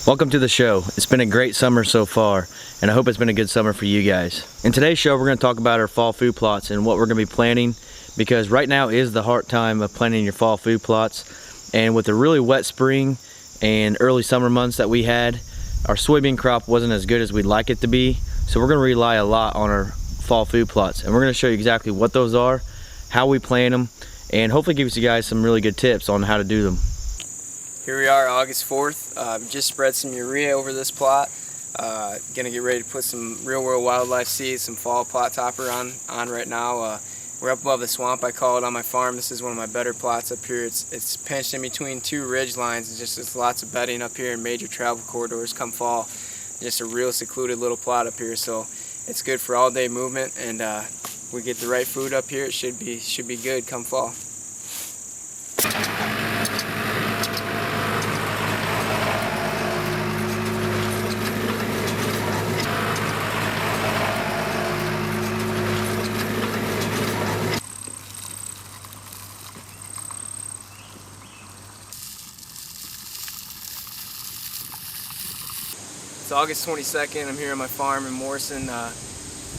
Welcome to the show. It's been a great summer so far, and I hope it's been a good summer for you guys. In today's show, we're going to talk about our fall food plots and what we're going to be planting, because right now is the hard time of planting your fall food plots. And with the really wet spring and early summer months that we had, our soybean crop wasn't as good as we'd like it to be. So we're going to rely a lot on our fall food plots, and we're going to show you exactly what those are, how we plant them, and hopefully give you guys some really good tips on how to do them. Here we are, August 4th. Just spread some urea over this plot. Gonna get ready to put some real world wildlife seeds, some fall plot topper on right now. We're up above the swamp, I call it, on my farm. This is one of my better plots up here. It's pinched in between two ridge lines. There's lots of bedding up here and major travel corridors come fall. Just a real secluded little plot up here, so it's good for all day movement, and we get the right food up here. It should be good come fall. It's August 22nd. I'm here on my farm in Morrison,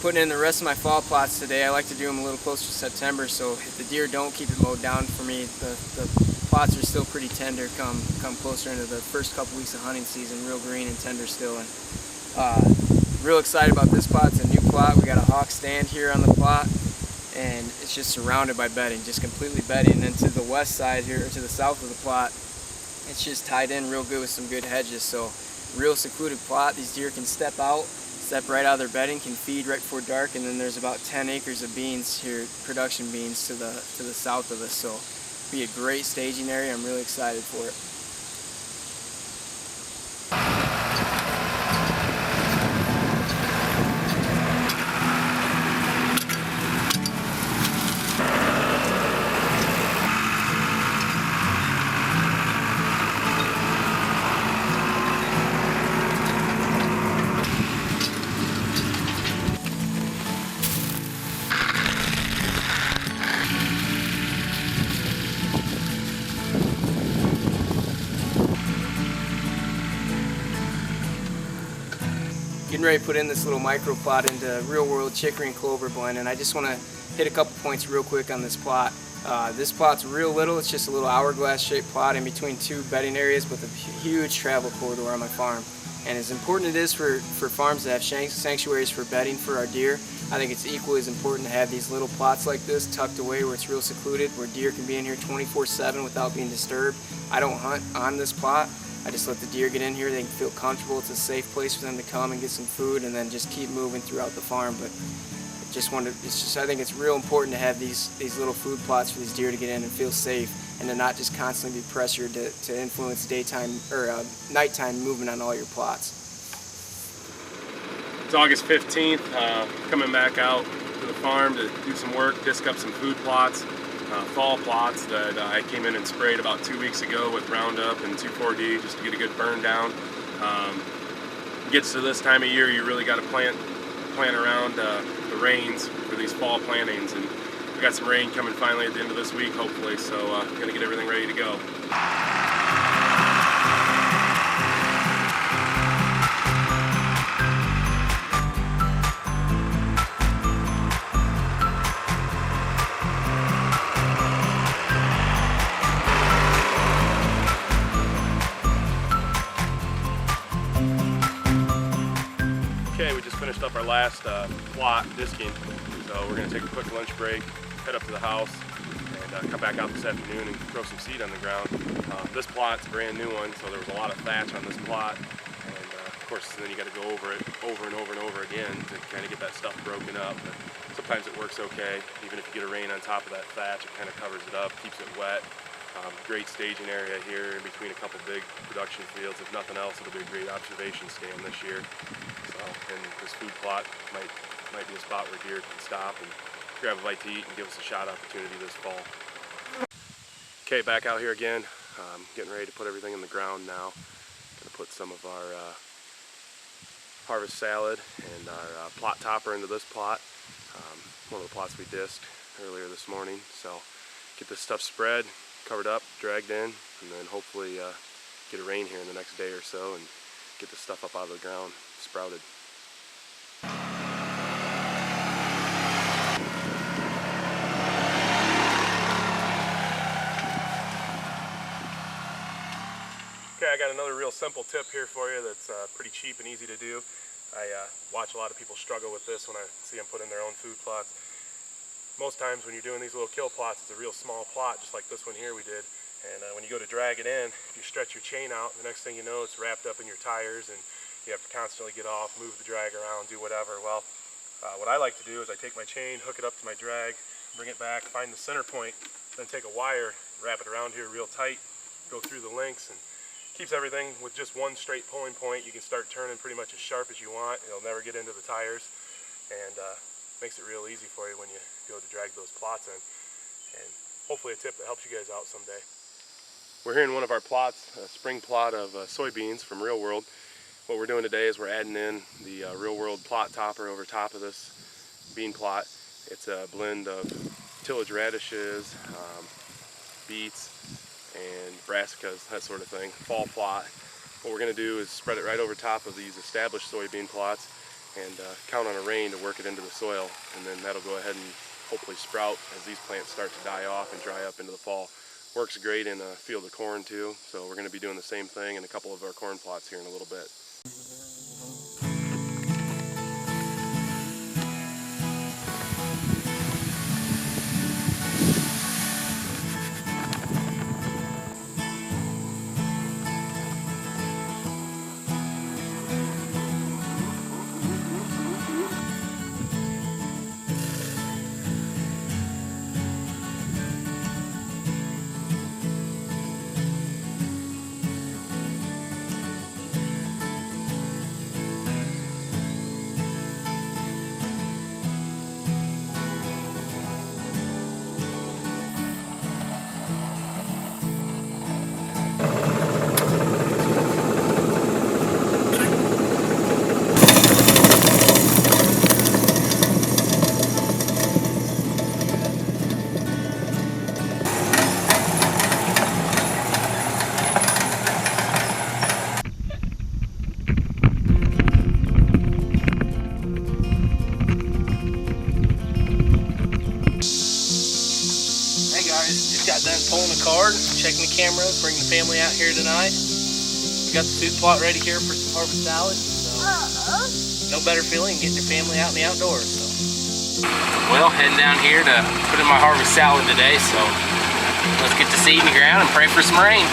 putting in the rest of my fall plots today. I like to do them a little closer to September, so if the deer don't keep it mowed down for me, the plots are still pretty tender come closer into the first couple weeks of hunting season, real green and tender still. And real excited about this plot. It's a new plot. We got a hawk stand here on the plot, and it's just surrounded by bedding, just completely bedding. And then to the west side here, or to the south of the plot, it's just tied in real good with some good hedges. So real secluded plot. These deer can step right out of their bedding, can feed right before dark, and then there's about 10 acres of beans here, production beans to the south of us. So it'll be a great staging area. I'm really excited for it. Getting ready to put in this little micro plot into real world chicory and clover blend, and I just want to hit a couple points real quick on this plot. This plot's real little. It's just a little hourglass shaped plot in between two bedding areas with a huge travel corridor on my farm. And as important it is for farms that have sanctuaries for bedding for our deer, I think it's equally as important to have these little plots like this tucked away where it's real secluded, where deer can be in here 24/7 without being disturbed. I don't hunt on this plot. I just let the deer get in here. They can feel comfortable. It's a safe place for them to come and get some food, and then just keep moving throughout the farm. But I think it's real important to have these little food plots for these deer to get in and feel safe, and to not just constantly be pressured to influence daytime or nighttime movement on all your plots. It's August 15th. Coming back out to the farm to do some work, disc up some food plots. Fall plots that I came in and sprayed about 2 weeks ago with Roundup and 2,4-D just to get a good burn down. Gets to this time of year, you really got to plan around the rains for these fall plantings, and we got some rain coming finally at the end of this week, hopefully. So gonna get everything ready to go. Okay, we just finished up our last plot disking, so we're going to take a quick lunch break, head up to the house, and come back out this afternoon and throw some seed on the ground. This plot's a brand new one, so there was a lot of thatch on this plot, and of course then you got to go over it over and over and over again to kind of get that stuff broken up. But sometimes it works okay. Even if you get a rain on top of that thatch, it kind of covers it up, keeps it wet. Great staging area here in between a couple big production fields. If nothing else, it'll be a great observation stand this year. So, and this food plot might be a spot where deer can stop and grab a bite to eat and give us a shot opportunity this fall. Okay, back out here again. Getting ready to put everything in the ground now. Gonna put some of our harvest salad and our plot topper into this plot. One of the plots we disked earlier this morning. So get this stuff spread, covered up, dragged in, and then hopefully get a rain here in the next day or so and get the stuff up out of the ground, sprouted. Okay, I got another real simple tip here for you that's pretty cheap and easy to do. I watch a lot of people struggle with this when I see them put in their own food plots. Most times when you're doing these little kill plots, it's a real small plot, just like this one here we did. And when you go to drag it in, if you stretch your chain out, the next thing you know, it's wrapped up in your tires and you have to constantly get off, move the drag around, do whatever. Well, what I like to do is I take my chain, hook it up to my drag, bring it back, find the center point, then take a wire, wrap it around here real tight, go through the links, and keeps everything with just one straight pulling point. You can start turning pretty much as sharp as you want. It'll never get into the tires, and makes it real easy for you when you go to drag those plots in. And hopefully a tip that helps you guys out someday. We're here in one of our plots, a spring plot of soybeans from Real World. What we're doing today is we're adding in the Real World plot topper over top of this bean plot. It's a blend of tillage radishes, beets, and brassicas, that sort of thing, fall plot. What we're going to do is spread it right over top of these established soybean plots and count on a rain to work it into the soil, and then that'll go ahead and hopefully sprout as these plants start to die off and dry up into the fall. Works great in a field of corn too, so we're going to be doing the same thing in a couple of our corn plots here in a little bit. Got done pulling the card, checking the camera, bringing the family out here tonight. We got the food plot ready here for some harvest salad. So no better feeling than getting your family out in the outdoors. So. Well, heading down here to put in my harvest salad today. So let's get the seed in the ground and pray for some rain.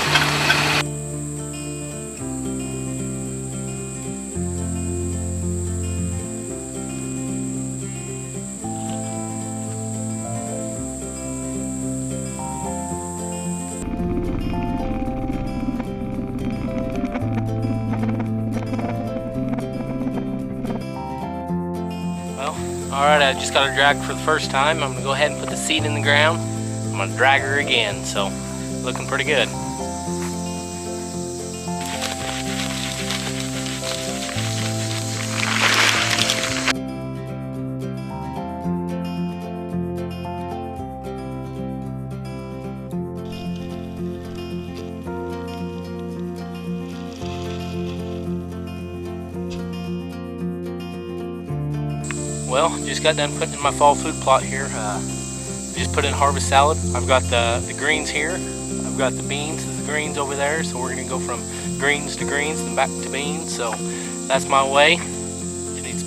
Alright, I just got her dragged for the first time. I'm going to go ahead and put the seed in the ground. I'm going to drag her again, so looking pretty good. Well, just got done putting in my fall food plot here. Just put in harvest salad. I've got the greens here. I've got the beans and the greens over there. So we're going to go from greens to greens and back to beans. So that's my way. It's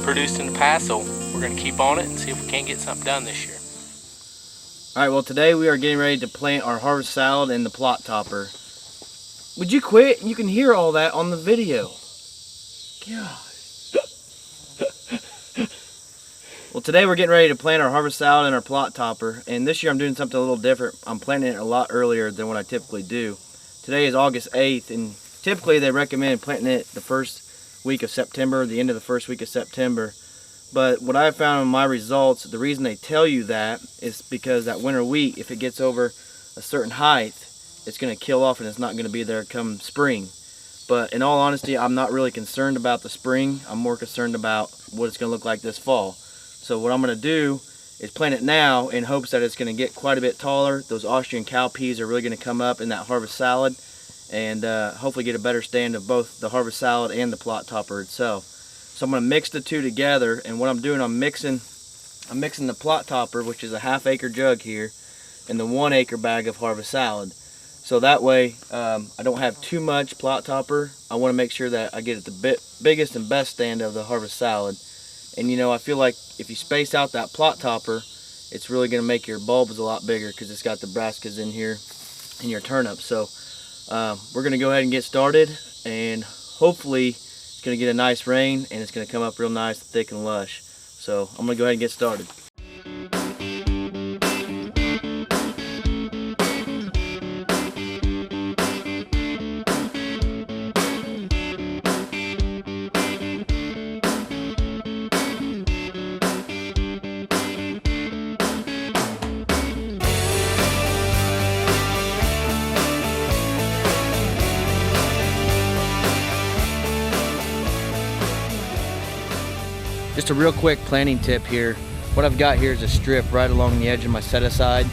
produced in the past, so we're going to keep on it and see if we can't get something done this year. Alright, well today we are getting ready to plant our harvest salad in the plot topper. Would you quit? You can hear all that on the video. God. Well, today we're getting ready to plant our harvest salad in our plot topper, and this year I'm doing something a little different. I'm planting it a lot earlier than what I typically do. Today is August 8th, and typically they recommend planting it the first week of September, the end of the first week of September. But what I've found in my results, the reason they tell you that is because that winter wheat, if it gets over a certain height, it's going to kill off and it's not going to be there come spring. But in all honesty, I'm not really concerned about the spring. I'm more concerned about what it's going to look like this fall. So what I'm going to do is plant it now in hopes that it's going to get quite a bit taller. Those Austrian cow peas are really going to come up in that harvest salad. and hopefully get a better stand of both the harvest salad and the plot topper itself. So I'm going to mix the two together, and what I'm doing, I'm mixing the plot topper, which is a ½ acre jug here, and the 1 acre bag of harvest salad. So that way I don't have too much plot topper. I want to make sure that I get the biggest and best stand of the harvest salad. And you know, I feel like if you space out that plot topper, it's really going to make your bulbs a lot bigger because it's got the brassicas in here and your turnips. So we're going to go ahead and get started, and hopefully it's going to get a nice rain and it's going to come up real nice, thick and lush. So I'm going to go ahead and get started. Just a real quick planting tip here. What I've got here is a strip right along the edge of my set-aside,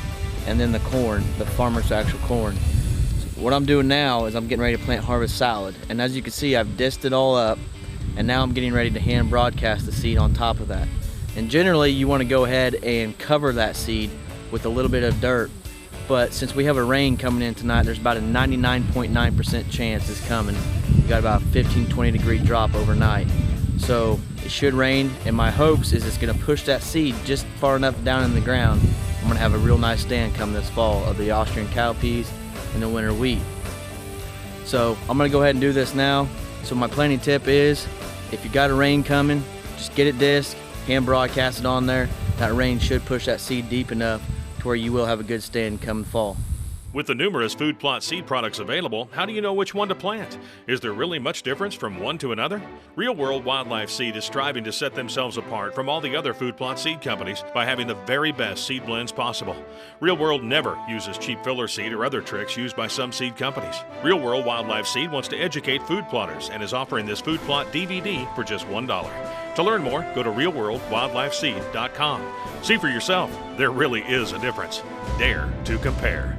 and then the corn, the farmer's actual corn. So what I'm doing now is I'm getting ready to plant harvest salad, and as you can see, I've disced it all up, and now I'm getting ready to hand broadcast the seed on top of that. And generally you want to go ahead and cover that seed with a little bit of dirt, but since we have a rain coming in tonight, there's about a 99.9% chance it's coming. We got about a 15-20 degree drop overnight. So it should rain, and my hopes is it's going to push that seed just far enough down in the ground. I'm going to have a real nice stand come this fall of the Austrian cowpeas and the winter wheat. So I'm going to go ahead and do this now. So my planting tip is, if you got a rain coming, just get it disc, hand broadcast it on there. That rain should push that seed deep enough to where you will have a good stand come fall. With the numerous food plot seed products available, how do you know which one to plant? Is there really much difference from one to another? Real World Wildlife Seed is striving to set themselves apart from all the other food plot seed companies by having the very best seed blends possible. Real World never uses cheap filler seed or other tricks used by some seed companies. Real World Wildlife Seed wants to educate food plotters and is offering this food plot DVD for just $1. To learn more, go to realworldwildlifeseed.com. See for yourself, there really is a difference. Dare to compare.